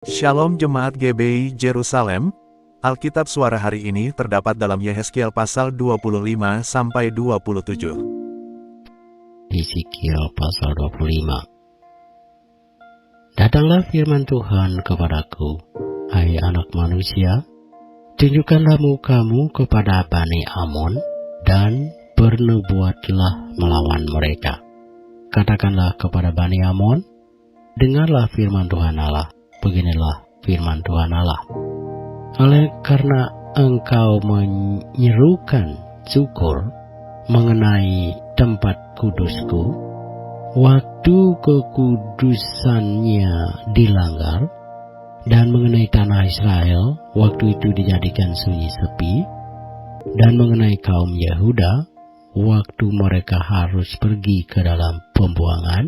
Shalom Jemaat GBI Jerusalem, Alkitab suara hari ini terdapat dalam Yehezkiel pasal 25-27. Yehezkiel pasal 25. Datanglah firman Tuhan kepadaku, hai anak manusia, tunjukkanlah mukamu kepada Bani Amon, dan bernubuatlah melawan mereka. Katakanlah kepada Bani Amon, dengarlah firman Tuhan Allah. Beginilah firman Tuhan Allah. Oleh karena engkau menyerukan syukur mengenai tempat kudusku, waktu kekudusannya dilanggar, dan mengenai tanah Israel, waktu itu dijadikan sunyi sepi, dan mengenai kaum Yehuda, waktu mereka harus pergi ke dalam pembuangan.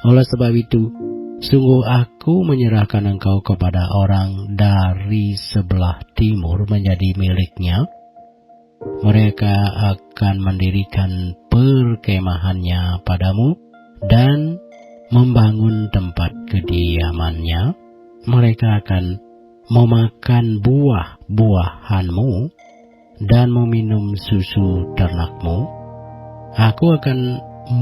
Oleh sebab itu, sungguh aku menyerahkan engkau kepada orang dari sebelah timur menjadi miliknya. Mereka akan mendirikan perkemahannya padamu dan membangun tempat kediamannya. Mereka akan memakan buah-buahanmu dan meminum susu ternakmu. Aku akan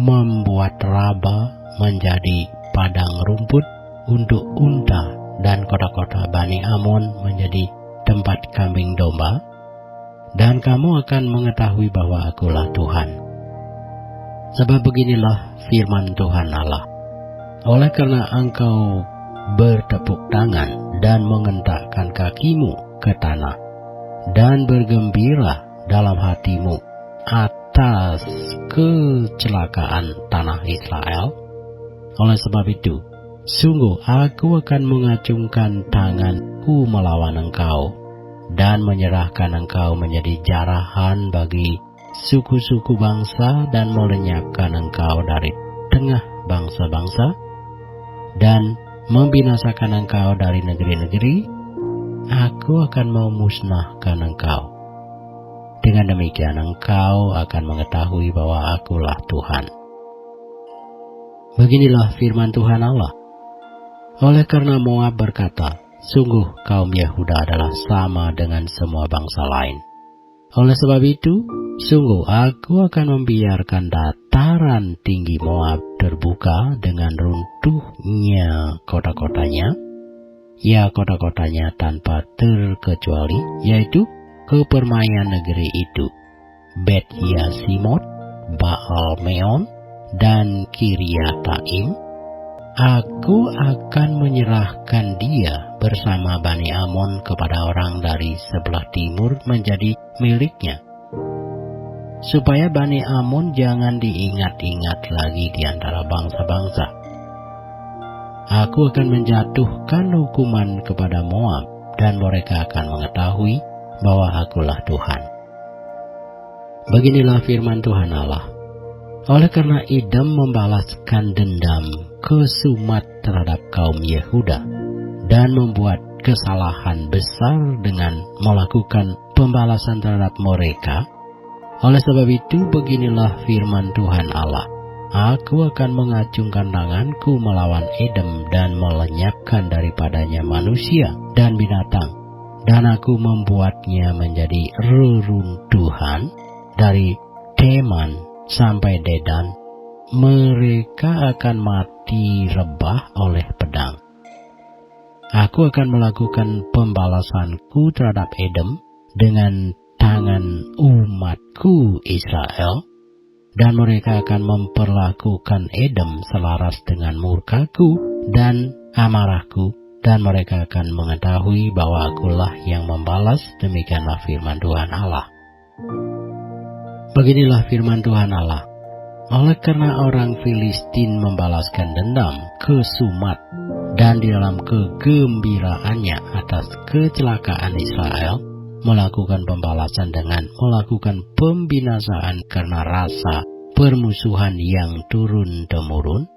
membuat Raba menjadi padang rumput untuk unta, dan kota-kota Bani Amon menjadi tempat kambing domba, dan kamu akan mengetahui bahwa akulah Tuhan. Sebab beginilah firman Tuhan Allah, oleh karena engkau bertepuk tangan dan mengentakkan kakimu ke tanah, dan bergembira dalam hatimu atas kecelakaan tanah Israel, oleh sebab itu, sungguh aku akan mengacungkan tanganku melawan engkau, dan menyerahkan engkau menjadi jarahan bagi suku-suku bangsa, dan melenyapkan engkau dari tengah bangsa-bangsa, dan membinasakan engkau dari negeri-negeri. Aku akan memusnahkan engkau. Dengan demikian engkau akan mengetahui bahwa akulah Tuhan. Beginilah firman Tuhan Allah. Oleh karena Moab berkata, sungguh kaum Yehuda adalah sama dengan semua bangsa lain. Oleh sebab itu, sungguh aku akan membiarkan dataran tinggi Moab terbuka dengan runtuhnya kota-kotanya, ya kota-kotanya tanpa terkecuali, yaitu kepermainan negeri itu, Bet Yasimot, Baal Meon, dan Kiryataim. Aku akan menyerahkan dia bersama Bani Amon kepada orang dari sebelah timur menjadi miliknya, supaya Bani Amon jangan diingat-ingat lagi di antara bangsa-bangsa. Aku akan menjatuhkan hukuman kepada Moab, dan mereka akan mengetahui bahwa akulah Tuhan. Beginilah firman Tuhan Allah. Oleh karena Edom membalaskan dendam kesumat terhadap kaum Yehuda, dan membuat kesalahan besar dengan melakukan pembalasan terhadap mereka, oleh sebab itu beginilah firman Tuhan Allah. Aku akan mengacungkan tanganku melawan Edom, dan melenyapkan daripadanya manusia dan binatang, dan aku membuatnya menjadi reruntuhan dari Teman sampai Dedan. Mereka akan mati rebah oleh pedang. Aku akan melakukan pembalasanku terhadap Edom dengan tangan umatku Israel, dan mereka akan memperlakukan Edom selaras dengan murkaku dan amarahku, dan mereka akan mengetahui bahwa akulah yang membalas. Demikianlah firman Tuhan Allah. Beginilah firman Tuhan Allah. Oleh karena orang Filistin membalaskan dendam kesumat, dan di dalam kegembiraannya atas kecelakaan Israel, melakukan pembalasan dengan melakukan pembinasaan karena rasa permusuhan yang turun-temurun.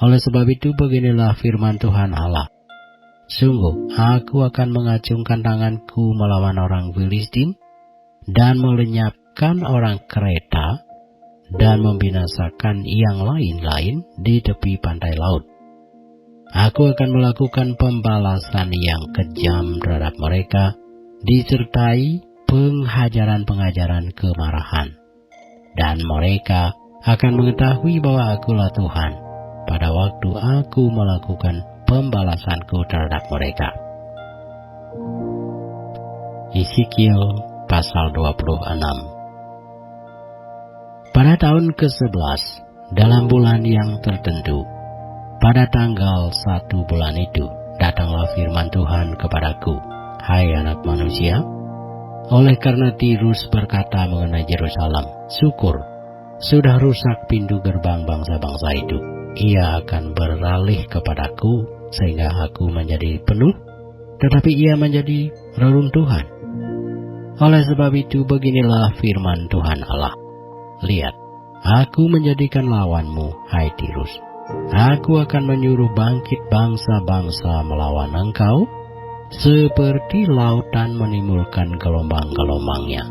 Oleh sebab itu beginilah firman Tuhan Allah. Sungguh aku akan mengacungkan tanganku melawan orang Filistin, dan melenyapkan orang Kreta, dan membinasakan yang lain-lain di tepi pantai laut. Aku akan melakukan pembalasan yang kejam terhadap mereka, disertai pengajaran-pengajaran kemarahan. Dan mereka akan mengetahui bahwa Akulah Tuhan pada waktu Aku melakukan pembalasanku terhadap mereka. Yeskiel pasal 26. Pada tahun ke-11, dalam bulan yang tertentu, pada tanggal 1 bulan itu, datanglah firman Tuhan kepadaku, "Hai anak manusia, oleh karena Tirus berkata mengenai Yerusalem, 'Syukur, sudah rusak pintu gerbang bangsa-bangsa itu. Ia akan beralih kepadaku sehingga aku menjadi penuh, tetapi ia menjadi reruntuhan.' Oleh sebab itu beginilah firman Tuhan Allah, 'Lihat, aku menjadikan lawanmu, hai Tirus. Aku akan menyuruh bangkit bangsa-bangsa melawan engkau, seperti lautan menimbulkan gelombang-gelombangnya.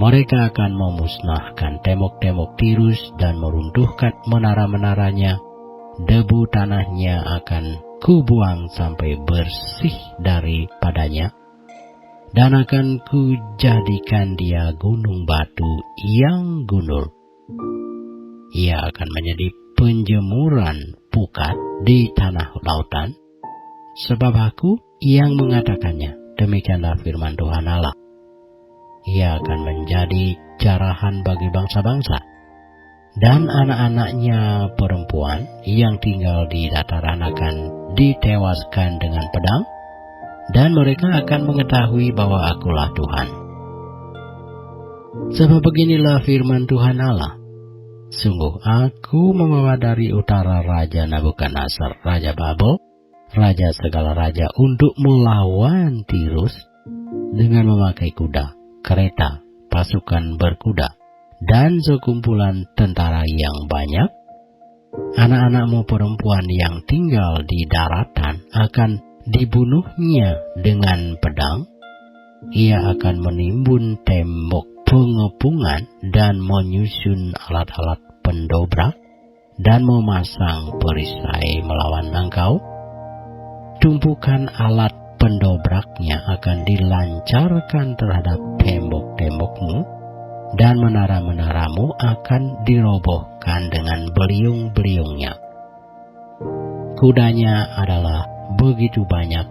Mereka akan memusnahkan tembok-tembok Tirus dan meruntuhkan menara-menaranya. Debu tanahnya akan kubuang sampai bersih daripadanya, dan akan kujadikan dia gunung batu yang gundul. Ia akan menjadi penjemuran pukat di tanah lautan, sebab Aku yang mengatakannya. Demikianlah firman Tuhan Allah. Ia akan menjadi jarahan bagi bangsa-bangsa, dan anak-anaknya perempuan yang tinggal di dataran akan ditewaskan dengan pedang, dan mereka akan mengetahui bahwa Akulah Tuhan. Sebab beginilah firman Tuhan Allah, sungguh Aku membawa dari utara Raja Nabukadnezar, Raja Babel, raja segala raja, untuk melawan Tirus dengan memakai kuda, kereta, pasukan berkuda, dan sekumpulan tentara yang banyak. Anak-anakmu perempuan yang tinggal di daratan akan dibunuhnya dengan pedang. Ia akan menimbun tembok pengepungan dan menyusun alat-alat pendobrak dan memasang perisai melawan engkau. Tumpukan alat pendobraknya akan dilancarkan terhadap tembok-tembokmu, dan menara-menaramu akan dirobohkan dengan beliung-beliungnya. Kudanya adalah begitu banyak,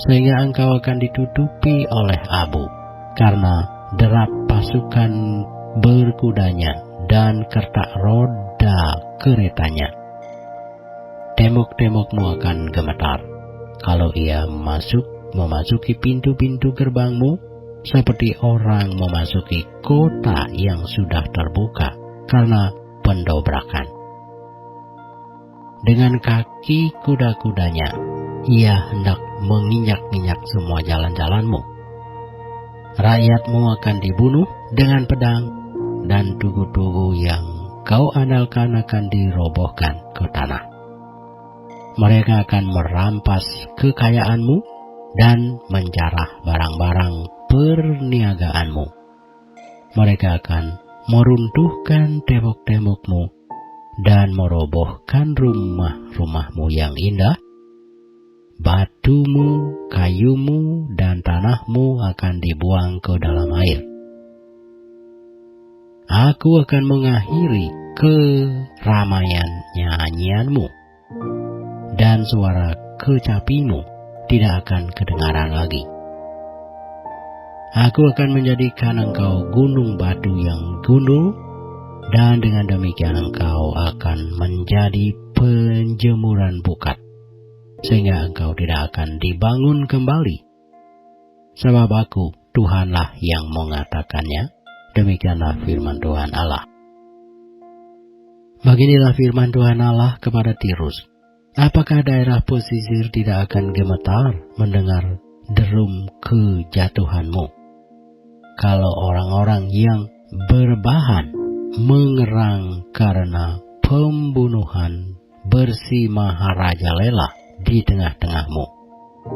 sehingga engkau akan ditutupi oleh abu, karena derap pasukan berkudanya dan kertak roda keretanya. Tembok-tembokmu akan gemetar kalau ia memasuki pintu-pintu gerbangmu, seperti orang memasuki kota yang sudah terbuka karena pendobrakan. Dengan kaki kuda-kudanya, ia hendak menginjak-injak semua jalan-jalanmu. Rakyatmu akan dibunuh dengan pedang, dan tugu-tugu yang kau andalkan akan dirobohkan ke tanah. Mereka akan merampas kekayaanmu dan menjarah barang-barang perniagaanmu. Mereka akan meruntuhkan tembok-tembokmu dan merobohkan rumah-rumahmu yang indah. Batumu, kayumu, dan tanahmu akan dibuang ke dalam air. Aku akan mengakhiri keramaian nyanyianmu, dan suara kecapimu tidak akan kedengaran lagi. Aku akan menjadikan engkau gunung batu yang gundul, dan dengan demikian engkau akan menjadi penjemuran pukat, sehingga engkau tidak akan dibangun kembali. Sebab Aku, Tuhanlah yang mengatakannya. Demikianlah firman Tuhan Allah. Beginilah firman Tuhan Allah kepada Tirus. Apakah daerah pesisir tidak akan gemetar mendengar derum kejatuhanmu? Kalau orang-orang yang berbahan mengerang karena pembunuhan bersimaharajalela di tengah-tengahmu.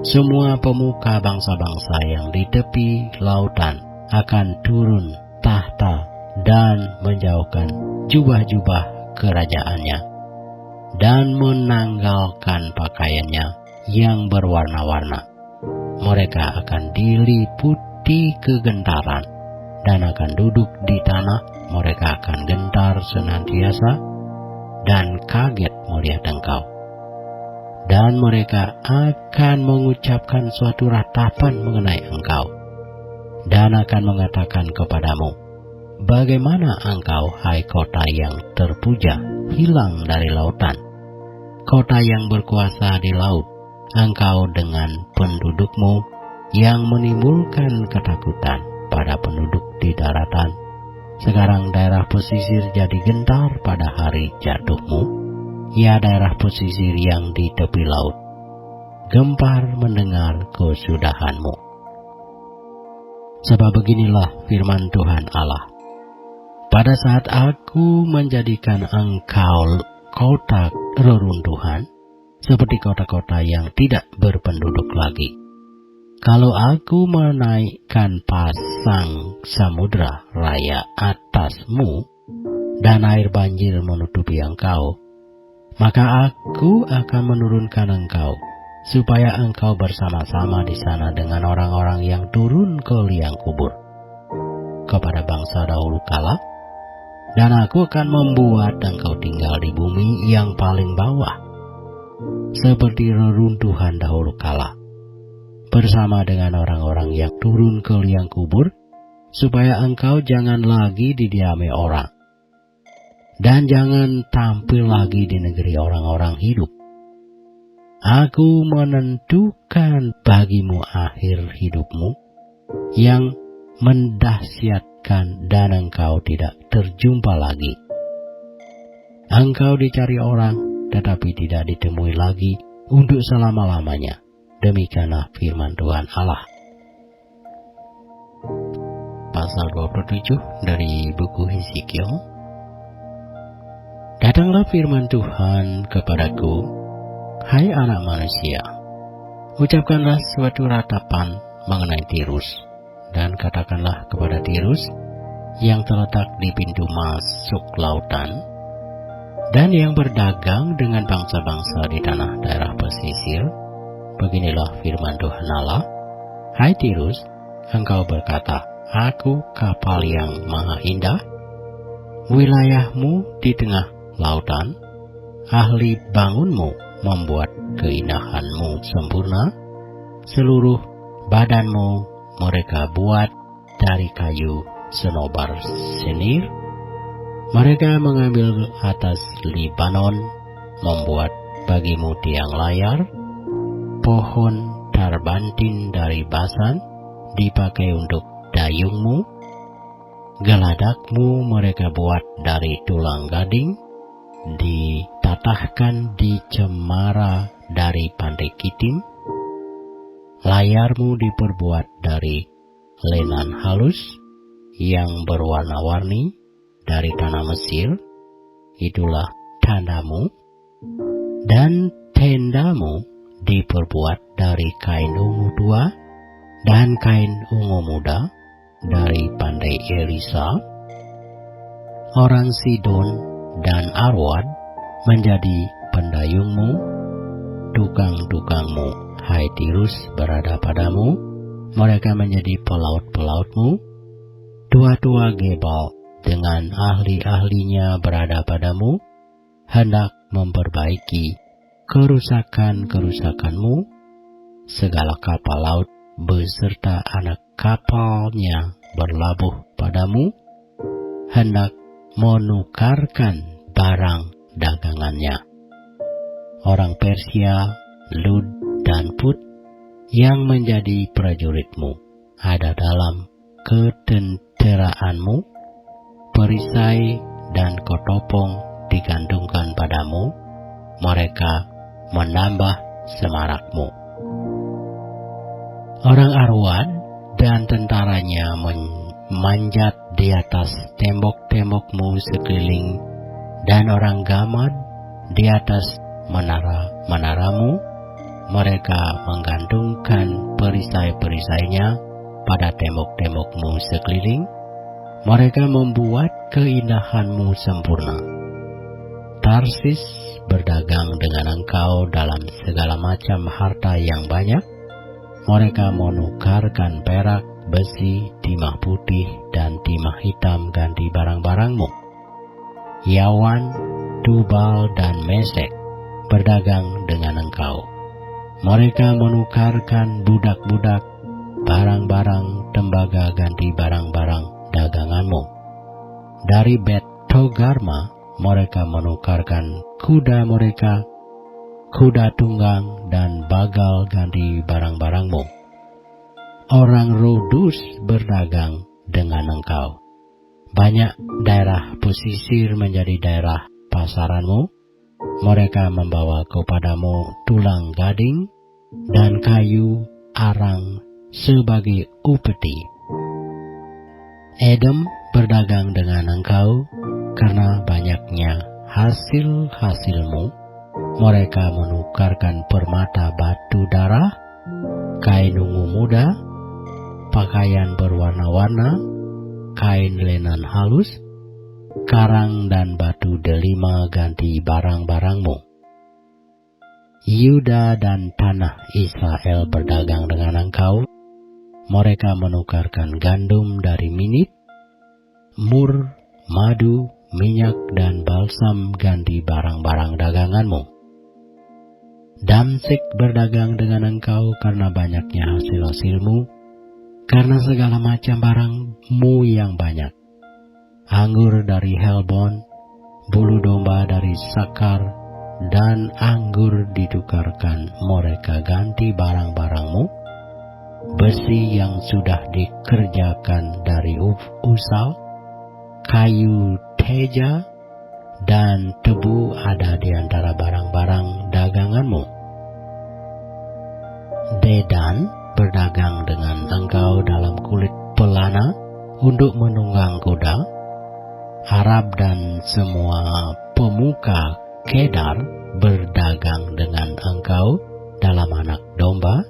Semua pemuka bangsa-bangsa yang di tepi lautan akan turun tahta dan menjauhkan jubah-jubah kerajaannya. dan menanggalkan pakaiannya yang berwarna-warna. Mereka akan diliputi kegentaran dan akan duduk di tanah. Mereka akan gentar senantiasa dan kaget melihat engkau. Dan mereka akan mengucapkan suatu ratapan mengenai engkau dan akan mengatakan kepadamu, bagaimana engkau, hai kota yang terpuja, hilang dari lautan, kota yang berkuasa di laut, engkau dengan pendudukmu yang menimbulkan ketakutan pada penduduk di daratan. Sekarang daerah pesisir jadi gentar pada hari jatuhmu, ya daerah pesisir yang di tepi laut, gempar mendengar kesudahanmu. Sebab beginilah firman Tuhan Allah, pada saat aku menjadikan engkau kota reruntuhan, seperti kota-kota yang tidak berpenduduk lagi. Kalau aku menaikkan pasang samudra raya atasmu, dan air banjir menutupi engkau, maka aku akan menurunkan engkau, supaya engkau bersama-sama di sana dengan orang-orang yang turun ke liang kubur, kepada bangsa dahulu kala, dan aku akan membuat engkau tinggal di bumi yang paling bawah, seperti reruntuhan dahulu kala, bersama dengan orang-orang yang turun ke liang kubur, supaya engkau jangan lagi didiami orang, dan jangan tampil lagi di negeri orang-orang hidup. Aku menentukan bagimu akhir hidupmu yang mendahsyatkan, dan engkau tidak terjumpa lagi. Engkau dicari orang, tetapi tidak ditemui lagi untuk selama-lamanya. Demikianlah firman Tuhan Allah. Pasal 27 dari buku Hesekiel. Datanglah firman Tuhan kepadaku, hai anak manusia, ucapkanlah suatu ratapan mengenai Tirus, dan katakanlah kepada Tirus yang terletak di pintu masuk lautan, dan yang berdagang dengan bangsa-bangsa di tanah daerah pesisir, beginilah firman Tuhan Allah, hai Tirus, engkau berkata, aku kapal yang maha indah, wilayahmu di tengah lautan, ahli bangunmu membuat keindahanmu sempurna, seluruh badanmu mereka buat dari kayu senobar senir, mereka mengambil atas Libanon, membuat bagimu tiang layar, pohon tarbantin dari Basan dipakai untuk dayungmu, geladakmu mereka buat dari tulang gading, ditatahkan di cemara dari pantai Kitim, layarmu diperbuat dari lenan halus yang berwarna-warni dari tanah Mesir, itulah tandamu, dan tendamu diperbuat dari kain ungu tua dan kain ungu muda dari pandai Elisa. Orang Sidon dan Arwad menjadi pendayungmu, tukang-tukangmu, hai Tirus, berada padamu, mereka menjadi pelaut-pelautmu, tua-tua Gebal dengan ahli-ahlinya berada padamu, hendak memperbaiki kerusakan-kerusakanmu, segala kapal laut beserta anak kapalnya berlabuh padamu, hendak menukarkan barang dagangannya. Orang Persia, Lud, dan Put yang menjadi prajuritmu ada dalam ketenteraanmu, perisai dan kotopong digantungkan padamu, mereka menambah semarakmu. Orang Arwad dan tentaranya memanjat di atas tembok-tembokmu sekeliling, dan orang Gamad di atas menara-menaramu, mereka menggantungkan perisai-perisainya pada tembok-tembokmu sekeliling, mereka membuat keindahanmu sempurna. Tarsis berdagang dengan engkau dalam segala macam harta yang banyak. Mereka menukarkan perak, besi, timah putih, dan timah hitam ganti barang-barangmu. Yawan, Tubal, dan Mesek berdagang dengan engkau. Mereka menukarkan budak-budak, barang-barang tembaga ganti barang-barang daganganmu. Dari Bet Togarma mereka menukarkan kuda mereka, kuda tunggang, dan bagal ganti barang-barangmu. Orang Rodus berdagang dengan engkau. Banyak daerah pesisir menjadi daerah pasaranmu. Mereka membawa kepadamu tulang gading dan kayu arang sebagai upeti. Edom berdagang dengan engkau karena banyaknya hasil-hasilmu. Mereka menukarkan permata batu darah, kain ungu muda, pakaian berwarna-warna, kain lenan halus, karang dan batu delima ganti barang-barangmu. Yuda dan tanah Israel berdagang dengan engkau. Mereka menukarkan gandum dari Minit, mur, madu, minyak, dan balsam ganti barang-barang daganganmu. Damsik berdagang dengan engkau karena banyaknya hasil-hasilmu, karena segala macam barangmu yang banyak. Anggur dari Helbon, bulu domba dari Sakar, dan anggur ditukarkan mereka ganti barang-barangmu. Besi yang sudah dikerjakan dari Usal, kayu teja, dan tebu ada di antara barang-barang daganganmu. Dedan berdagang dengan engkau dalam kulit pelana untuk menunggang kuda. Arab dan semua pemuka Kedar berdagang dengan engkau dalam anak domba,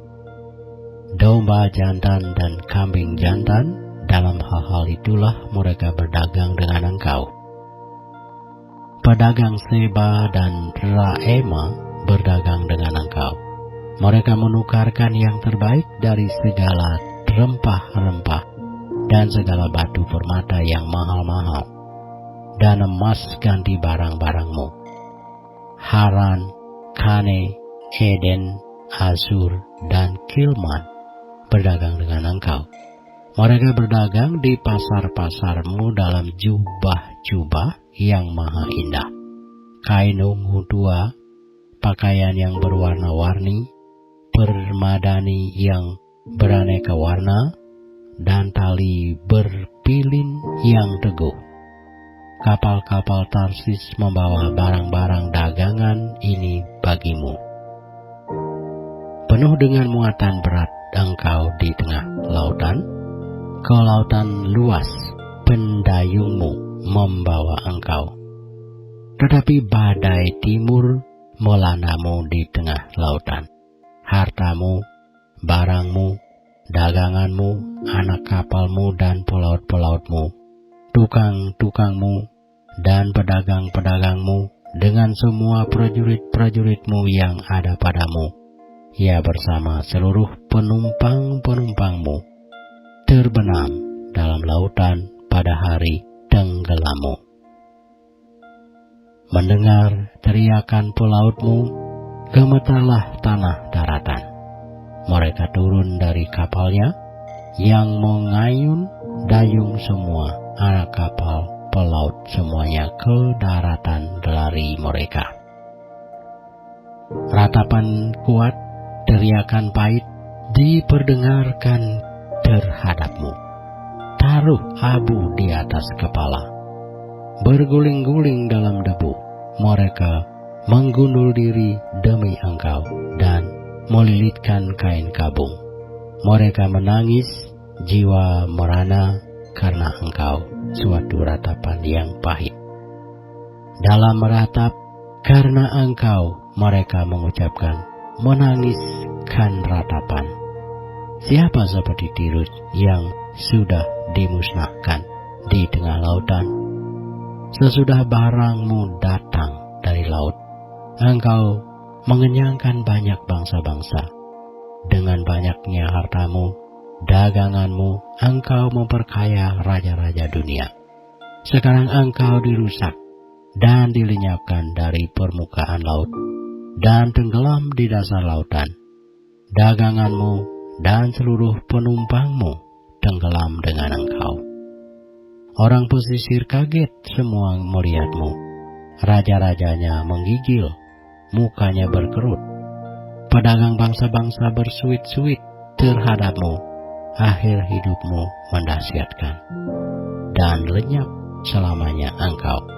domba jantan dan kambing jantan. Dalam hal-hal itulah mereka berdagang dengan engkau. Pedagang Seba dan Raema berdagang dengan engkau. Mereka menukarkan yang terbaik dari segala rempah-rempah dan segala batu permata yang mahal-mahal, dan emas ganti barang-barangmu. Haran, Kane, Eden, Asur, dan Kilman berdagang dengan engkau. Mereka berdagang di pasar-pasarmu dalam jubah-jubah yang maha indah, kain ungu tua, pakaian yang berwarna-warni, permadani yang beraneka warna, dan tali berpilin yang teguh. Kapal-kapal Tarsis membawa barang-barang dagangan ini bagimu. Penuh dengan muatan berat engkau di tengah lautan. Ke lautan luas pendayungmu membawa engkau. Tetapi badai timur melanamu di tengah lautan. Hartamu, barangmu, daganganmu, anak kapalmu dan pelaut-pelautmu, tukang-tukangmu dan pedagang-pedagangmu, dengan semua prajurit-prajuritmu yang ada padamu, ya bersama seluruh penumpang-penumpangmu, terbenam dalam lautan pada hari tenggelammu. Mendengar teriakan pelautmu, gemetarlah tanah daratan. Mereka turun dari kapalnya yang mengayun dayung semua anak kapal pelaut semuanya ke daratan lari mereka. Ratapan kuat, teriakan pahit diperdengarkan terhadapmu. Taruh abu di atas kepala. Berguling-guling dalam debu. Mereka menggundul diri demi engkau dan melilitkan kain kabung. Mereka menangis, jiwa merana karena engkau, suatu ratapan yang pahit. Dalam meratap karena engkau, mereka mengucapkan, menangiskan ratapan. Siapa seperti Tirus yang sudah dimusnahkan di tengah lautan? Sesudah barangmu datang dari laut. Engkau mengenyangkan banyak bangsa-bangsa. Dengan banyaknya hartamu, daganganmu, engkau memperkaya raja-raja dunia. Sekarang engkau dirusak dan dilenyapkan dari permukaan laut dan tenggelam di dasar lautan. Daganganmu dan seluruh penumpangmu tenggelam dengan engkau. Orang pesisir kaget semua melihatmu. Raja-rajanya menggigil, mukanya berkerut. Pedagang bangsa-bangsa bersuit-suit terhadapmu. Akhir hidupmu mendahsyatkan, dan lenyap selamanya engkau.